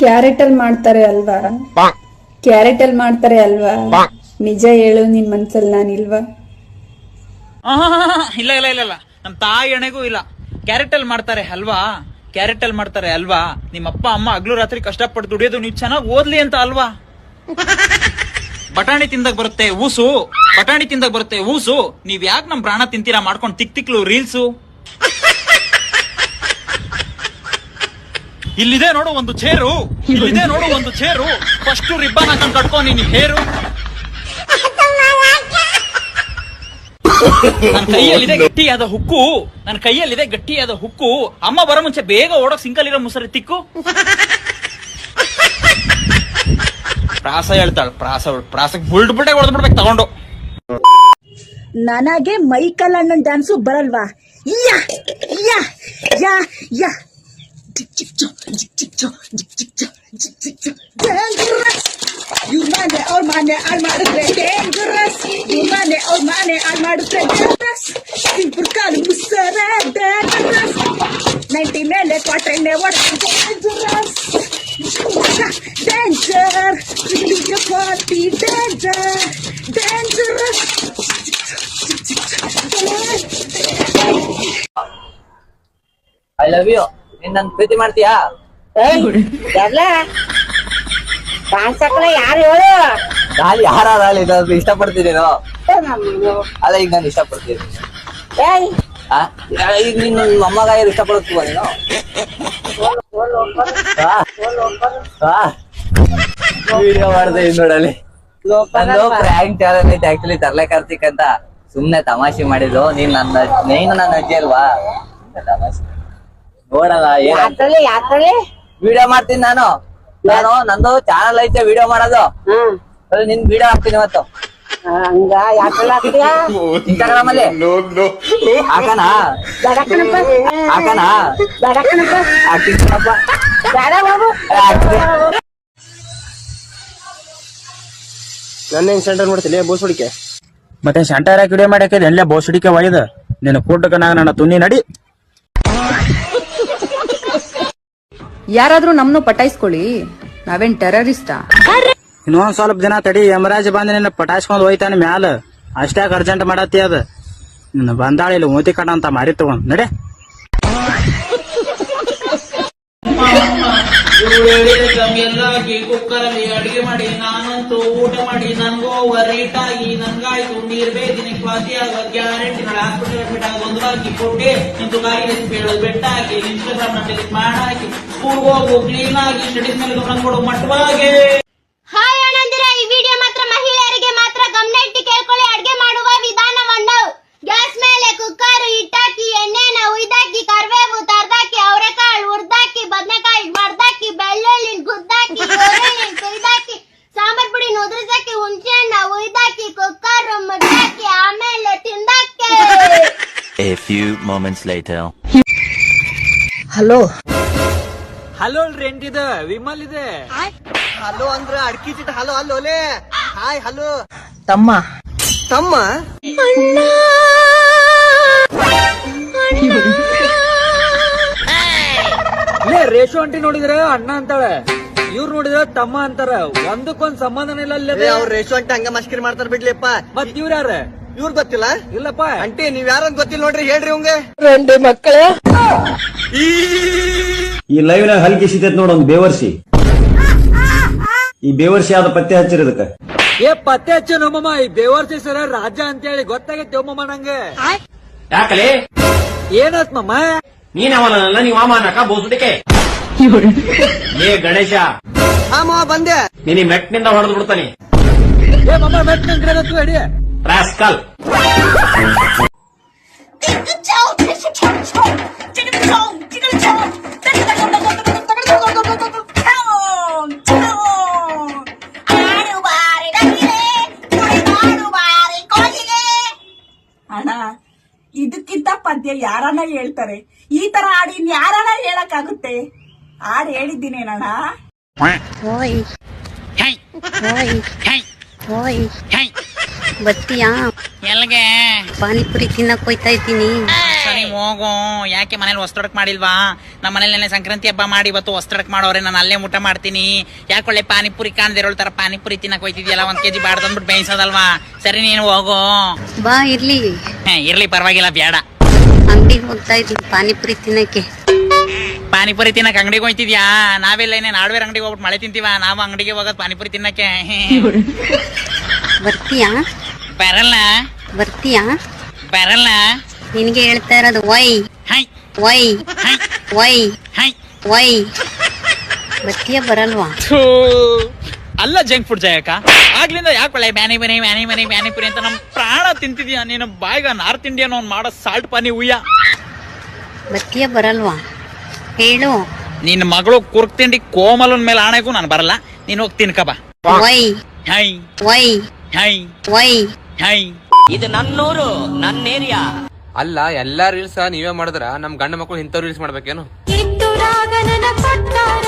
Carrot ಅಲ್ಲಿ ಮಾಡ್ತಾರೆ ಅಲ್ವಾ? ಕ್ಯಾರೆಟ್ ಅಲ್ಲಿ ಮಾಡ್ತಾರೆ ಅಲ್ವಾ? ನಿಜ ಹೇಳು, ನಿನ್ ಮನ್ಸಲ್ಲಿ ನಾನಿಲ್ವಾ? ಇಲ್ಲ ಇಲ್ಲ ಇಲ್ಲ ಇಲ್ಲ, ನಮ್ ತಾಯಿ ಎಣೆಗೂ ಇಲ್ಲ. ಕ್ಯಾರೆಟ್ ಅಲ್ಲಿ ಮಾಡ್ತಾರೆ ಅಲ್ವಾ? ಕ್ಯಾರೆಟ್ ಅಲ್ಲಿ ಮಾಡ್ತಾರೆ ಅಲ್ವಾ? ನಿಮ್ಮ ಅಪ್ಪ ಅಮ್ಮ ಹಗ್ಲು ರಾತ್ರಿ ಕಷ್ಟಪಟ್ಟು ದುಡಿಯೋದು ನೀವ್ ಚೆನ್ನಾಗಿ ಓದ್ಲಿ ಅಂತ ಅಲ್ವಾ? ಬಟಾಣಿ ತಿಂದಾಗ ಬರುತ್ತೆ ಊಸು, ಬಟಾಣಿ ತಿಂದಾಗ ಬರುತ್ತೆ ಊಸು. ನೀವ್ ಯಾಕೆ ನಮ್ ಪ್ರಾಣ ತಿಂತೀರಾ ಮಾಡ್ಕೊಂಡು ತಿಕ್ಲು ರೀಲ್ಸು? ಇಲ್ಲಿದೆ ನೋಡು ಒಂದು ಚೇರು, ಇಲ್ಲಿದೆ ನೋಡು ಒಂದು ಚೇರು, ಫಸ್ಟ್ ರಿಬ್ಬನ್ ಹಾಕೊಂಡ್ ಕಟ್ಕೊ ನೀನ್ ಹೇರು. ನನ್ನ ಕೈಯಲ್ಲಿದೆ ಗಟ್ಟಿಯಾದ ಹುಕ್ಕು, ನನ್ನ ಕೈಯಲ್ಲಿದೆ ಗಟ್ಟಿಯಾದ ಹುಕ್ಕು. ಅಮ್ಮ ಬರೋ ಮುಂಚೆ ಬೇಗ ಓಡೋಕ್ ಸಿಂಕಲ್ಲಿರೋ ಮುಸರಿ ತಿಕ್ಕು. ಪ್ರಾಸ ಹೇಳ್ತಾಳ, ಪ್ರಾಸಕ್ ಬುಲ್ಡ್ ಹೊಡೆದ್ಬಿಡ್ಬೇಕು ತಗೊಂಡು. ನನಗೆ ಮೈಕಲ್ ಅಣ್ಣನ್ ಡ್ಯಾನ್ಸು ಬರಲ್ವಾ? ಯಾ ಯಾ ಯಾ ಯಾ ಜಿಕ್ ಜಿಕ್ ಜೋ ಜಿಕ್ ಜಿಕ್ ಜೋ ಜಿಕ್ ಜಿಕ್ ಜೋ ಜಿಕ್ ಜಿಕ್ ಜೋ. ಡೇಂಜರಸ್ ಇವ್ರ ಮನೆ ಅವ್ರ ಮನೆ ಹಾಳು ಮಾಡಿದ್ರೆ ಡೇಂಜರಸ್, ಇವ್ರ ಮನೆ ಅವ್ರ ಮನೆ ಹಾಳು ಮಾಡಿದ್ರೆ ಡೇಂಜರಸ್. ಸಿಂಪುರ್ ಕಾಲು ಮುಸ್ಸರ ಡೇಂಜರಸ್, 90 ಮೇಲೆ ಕ್ವಾರ್ಟರ್ನೇ ಹೊಡೆದ್ರೆ dangerous. Danger party danger dangerous. I love you. ನೀನ್ ನನ್ ಪ್ರೀತಿ ಮಾಡ್ತೀಯಾ? ಯಾರು ಹೇಳು? ನಾನು ಯಾರಾಗಲಿ ನಾನು ಇಷ್ಟಪಡ್ತೀನೇನೋ. ಅಲ್ಲ ಈಗ ನಾನು ಇಷ್ಟಪಡ್ತೀನಿ. ಈಗ ನೀನು ಮೊಮ್ಮಗ ಯಾರು ಇಷ್ಟಪಡುತ್ತೀವ ನೀನು? ವಿಡಿಯೋ ಮಾಡಿದೆ ನೋಡಲ್ಲಿ. ನಂದು ಪ್ರ್ಯಾಂಕ್ ಚಾಲೆಂಜ್ ಐತೆ ಆಕ್ಚುಲಿ ತರ್ಲೆ ಕಾರ್ತಿಕ್ ಅಂತ. ಸುಮ್ನೆ ತಮಾಷೆ ಮಾಡಿದ್ರು. ನೀನು ನನ್ನ ಅಜ್ಜಿ ಅಲ್ವಾ? ತಮಾಷೆ ನೋಡಲ್ಲ. ವಿಡಿಯೋ ಮಾಡ್ತೀನಿ ನಾನು ನಂದು ಚಾನಲ್ ಐತೆ ವಿಡಿಯೋ ಮಾಡೋದು. ನಿನ್ ವಿಡಿಯೋ ಹಾಕ್ತೀನಿ ಇವತ್ತು ಇನ್ಸ್ಟಾಗ್ರಾಮ್ ಅಲ್ಲಿ. ಹಾಕಣ ನನ್ನ ಹೆಂಗ್ ಸೆಂಟರ್ ಮಾಡ್ತಿಲ್ಲ ಬೋಸ್ ಹುಡಿಕೆ. ಮತ್ತೆ ಸೆಂಟರ್ ಹಾಕಿ ವಿಡಿಯೋ ಮಾಡಕ್ಕೆ ಎಲ್ಲ ಬೋಸ್ ಹುಡಿಕೆ ಒಯ್ದ ನಿನ್ನ ಕೂಟಕ್ಕನಾಗ ನನ್ನ ತುನ್ನಿ ನಡಿ. ಯಾರಾದ್ರೂ ನಮ್ನು ಪಟಾಯಿಸ್ಕೊಳ್ಳಿ, ನಾವೇನ್ ಟೆರರಿಸ್ಟಾ? ಇನ್ನೊಂದ್ ಸ್ವಲ್ಪ ದಿನ ತಡಿ, ಯಮರಾಜ್ ಬಂದ ನಿನ್ನ ಪಟಾಯಿಸ್ಕೊಂಡ್ ಹೋಯ್ತಾನ ಮ್ಯಾಲ. ಅಷ್ಟಾಗ ಅರ್ಜೆಂಟ್ ಮಾಡತ್ತಿ ಅದ. ನಿನ್ನ ಬಂದಾಳ ಇಲ್ಲಿ ಮೂತಿ ಕಣ ಅಂತ ಮಾರಿ ತಗೊಂಡ್ ನಡೆ. ಕುಕ್ಕರಲ್ಲಿ ಅಡಿಗೆ ಮಾಡಿ ನಾನಂತೂ ಊಟ ಮಾಡಿ ನನ್ಗೋ ವರೀಟಾಗಿ ನನ್ಗಾಯ್ತು ನೀರ್ ಬೇದಿನಿ ಸ್ವಾತಿಯಾಗ ಗ್ಯಾರಂಟಿ ಹಾಸ್ಪಿಟಲ್ ಅಡ್ಮಿಟ್ ಆಗ ಒಂದು ಹಾಕಿ ಕೊಟ್ಟೆ ನಿಂತು ಗಾಡಿ ಹೇಳೋದು ಬೆಟ್ಟ ಹಾಕಿ ಇನ್ಸ್ಟಾಗ್ರಾಮ್ ನ ಡಿಲೀಟ್ ಮಾಡಾಕಿ ಸ್ಕೂಲ್ ಹೋಗು ಕ್ಲೀನ್ ಆಗಿ ಸ್ಟಡೀಸ್ ಮೇಲೆ ಗಮನ ಕೊಡು ಮಟ್ಟವಾಗಿ. ಹಾಯ್ ಅಣ್ಣಂದಿರೆ, ಈ ವಿಡಿಯೋ ಮಾತ್ರ ಮಹಿಳೆಯರಿಗೆ ಮಾತ್ರ. ಗಮನ ಇಟ್ಟು ಕೇಳ್ಕೊಳ್ಳಿ. ಅಡ್ಗೆ ಮಾಡುವ ವಿಧಾನವನ್ನು: ಗ್ಯಾಸ್ ಮೇಲೆ ಕುಕ್ಕರ್ ಇಟ್ಟಾಕಿ, ಎಣ್ಣೆನ ಉಯ್ದಾಕಿ, ಕರಿಬೇವು ತರ್ದಾಕಿ, ಅವರೆಕಾಳು ಹುರ್ದಾಕಿ, ಬದನೆಕಾಯಿ ಮರ್ದಾಕಿ, ಬೆಳ್ಳುಳ್ಳಿ ಗುದ್ದಾಕಿ, ಈರುಳ್ಳಿ ಕುಯ್ದಾಕಿ, ಸಾಂಬಾರ್ ಪುಡಿ ಉದುರಿಸಾಕಿ, ಹುಣಸೆ ಹಣ್ಣ ಉಯ್ದಾಕಿ, ಕುಕ್ಕರ್ ಮುಚ್ಚಾಕಿ, ಆಮೇಲೆ ತಿಂದಾಕಿ. A few moments later. Hello hello rent ಇದೆ, ವಿಮಲ್ ಇದೆ. ಹಲೋ ಅಂದ್ರ ಅಡ್ಕಿ ಚಿಟ್ ಹಲೋ ಅಲ್ಲೋಲೆ. ಹಾಯ್ ಹಲೋ ತಮ್ಮ ತಮ್ಮ. ರೇಷು ಆಂಟಿ ನೋಡಿದ್ರೆ ಅಣ್ಣ ಅಂತಾಳೆ, ಇವ್ರು ನೋಡಿದ್ರೆ ತಮ್ಮ ಅಂತಾರ. ಒಂದಕ್ಕೊಂದ್ ಸಂಬಂಧನ ಇಲ್ಲ. ಅವ್ರ ರೆಸ್ಟೋರೆಂಟ್ ಹಂಗ ಮಸ್ಕರಿ ಮಾಡ್ತಾರ ಬಿಡ್ಲಿಪ್ಪ. ಮತ್ ಇವ್ರ ಯಾರ? ಇವ್ರ ಗೊತ್ತಿಲ್ಲ? ಇಲ್ಲಪ್ಪ. ಅಂಟಿ ನೀವ್ ಯಾರಂತ ಗೊತ್ತಿಲ್ಲ ನೋಡ್ರಿ, ಹೇಳ್ರಿ ಅವಂಗ. ಮಕ್ಕಳ ಈ ಲೈವ್ ನಾಗ ಹಲ್ಕಿ ಸಿತೈತ್ ನೋಡ ಒಂದ್ ಬೇವರ್ಸಿ. ಈ ಬೇವರ್ಸಿ ಯಾವ್ದು ಪತ್ತೆ ಹಚ್ಚಿರೋದಕ್ಕ ಪತ್ತೆ ಹಚ್ಚು ನಮ್ಮಮ್ಮ. ಈ ಬೇವರ್ಸಿ ಸರ ರಾಜ ಅಂತ ಹೇಳಿ ಗೊತ್ತಾಗೈತೆ ಮಮ್ಮ ನಂಗೆ. ಯಾಕಲೆ ಏನಾತ್ ಮಮ್ಮ? ನೀನ್ ಅವನಲ್ಲ ನೀವ್ ಅಮ್ಮನಕ ಬೋಸುಡಿಕೆ. ಏ ಗಣೇಶ, ಬಂದೆ. ನೀನ್ ಮೆಟ್ನಿಂದ ಹೊಡೆದು ಬಿಡ್ತಾನೆ. ಏ ಮಮ್ಮ ಮೆಟ್ ನಂಗೆ ಹೇಳಿ. ರಾಸ್ಕಲ್. ಅಣ್ಣ, ಇದಕ್ಕಿಂತ ಪದ್ಯ ಯಾರನ್ನ ಹೇಳ್ತಾರೆ? ಈ ತರ ಹಾಡಿ ಯಾರನ್ನ ಹೇಳಕ್ಕಾಗುತ್ತೆ? ಹಾಡು ಹೇಳಿದ್ದೀನೇನಣ್ಣ. ಬರ್ತೀಯಾ? ಎಲ್ಲಿಗೆ? ಪಾನಿಪುರಿ ತಿನ್ನಕ್ ಹೋಯ್ತಾ ಇದ್ದೀನಿ. ಸರಿ ಹೋಗು. ಯಾಕೆ ಮನೇಲಿ ಹೊಸ್ತಡಕ್ ಮಾಡಿಲ್ವಾ? ನಮ್ಮ ಮನೇಲಿ ನೆನ್ನೆ ಸಂಕ್ರಾಂತಿ ಹಬ್ಬ ಮಾಡಿ ಇವತ್ತು ಹೊಸ್ತಡಕ್ ಮಾಡೋರೆ, ನಾನು ಅಲ್ಲೇ ಊಟ ಮಾಡ್ತೀನಿ. ಯಾಕೊಳ್ಳೆ ಪಾನಿಪುರಿ ಕಾಣ್ದಿರೋಳ್ ತರ ಪಾನಿಪುರಿ ತಿನ್ನಕ್ ಹೋಯ್ತಿದ್ಯಲ್ಲ, 1 kg ಬಾಡ್ದಂದ್ಬಿಟ್ಟು ಬೇಯಿಸೋದಲ್ವಾ? ಸರಿ ನೀನು ಹೋಗು. ಬಾ ಇರ್ಲಿ, ಇರ್ಲಿ ಪರವಾಗಿಲ್ಲ, ಬೇಡ. ಅಂಗಡಿಗೆ ಹೋಗ್ತಾ ಇದ್ದೀನಿ ಪಾನಿಪುರಿ ತಿನ್ನಕ್ಕೆ. ಪಾನಿಪುರಿ ತಿನ್ನಕ್ ಅಂಗಡಿಗೆ ಹೋಯ್ತಿದ್ಯಾ? ನಾವೆಲ್ಲ ಏನೇನು ಹಾರ್ಡ್ವೇರ್ ಅಂಗಡಿಗೆ ಹೋಗ್ಬಿಟ್ಟು ಮಳೆ ತಿಂತೀವ, ನಾವು ಅಂಗಡಿಗೆ ಹೋಗೋದು ಪಾನಿಪುರಿ ತಿನ್ನಕ್ಕೆ. ಬರ್ತೀಯಾ? ಬರಲ್ಲ ಬರ್ತೀಯಾ? ಬರಲ್ಲ. ನಿನ್ಗೆ ಹೇಳ್ತಾ ಇರೋದು ವೈ ಹೈ ವೈ ಹೈ ವೈ ಹೈ. ವೈ. ಬರ್ತೀಯಾ ಬರಲ್ವಾ? ಥೂ, ಅಲ್ಲ ಜಂಕ್ ಫುಡ್ ಜಾಯಕ, ಆಗ್ಲಿಂದ ಯಾಕೊಳ್ಳೆ ಬ್ಯಾನಿಪುರಿ ಅಂತ ನಮ್ ಪ್ರಾಣ ತಿಂತಿದ್ಯಾ ನೀನು? ಬಾಯ್ಗ ನಾರ್ತ್ ಇಂಡಿಯನ್ ಅವ್ನು ಮಾಡೋ ಸಾಲ್ಟ್ ಪಾನಿ ಉಯ್ಯ. ಬರ್ತೀಯಾ ಬರಲ್ವಾ ಹೇಳು. ನಿನ್ನ ಮಗಳು ಕುರ್ಕ್ ತಿಂಡಿ ಕೋಮಲನ್ ಮೇಲೆ ಆಣೆಗೂ ನಾನು ಬರಲ್ಲ. ನೀನ್ ಹೋಗಿ ತಿನ್ಕಬಾ. ವೈ ಹೈ ವೈ ಹೈ ವೈ. ಹೈ. ಇದು ನನ್ನೂರು, ನನ್ನ ಏರಿಯಾ. ಅಲ್ಲ, ಎಲ್ಲಾ ರೀಲ್ಸ್ ನೀವೇ ಮಾಡಿದ್ರ ನಮ್ ಗಂಡ ಮಕ್ಕಳು ಇಂಥವ್ ರೀಲ್ಸ್ ಮಾಡ್ಬೇಕೇನು? ಕಿತ್ತೂರಾಗ ನನ್ನ ಕೊಟ್ಟಾರ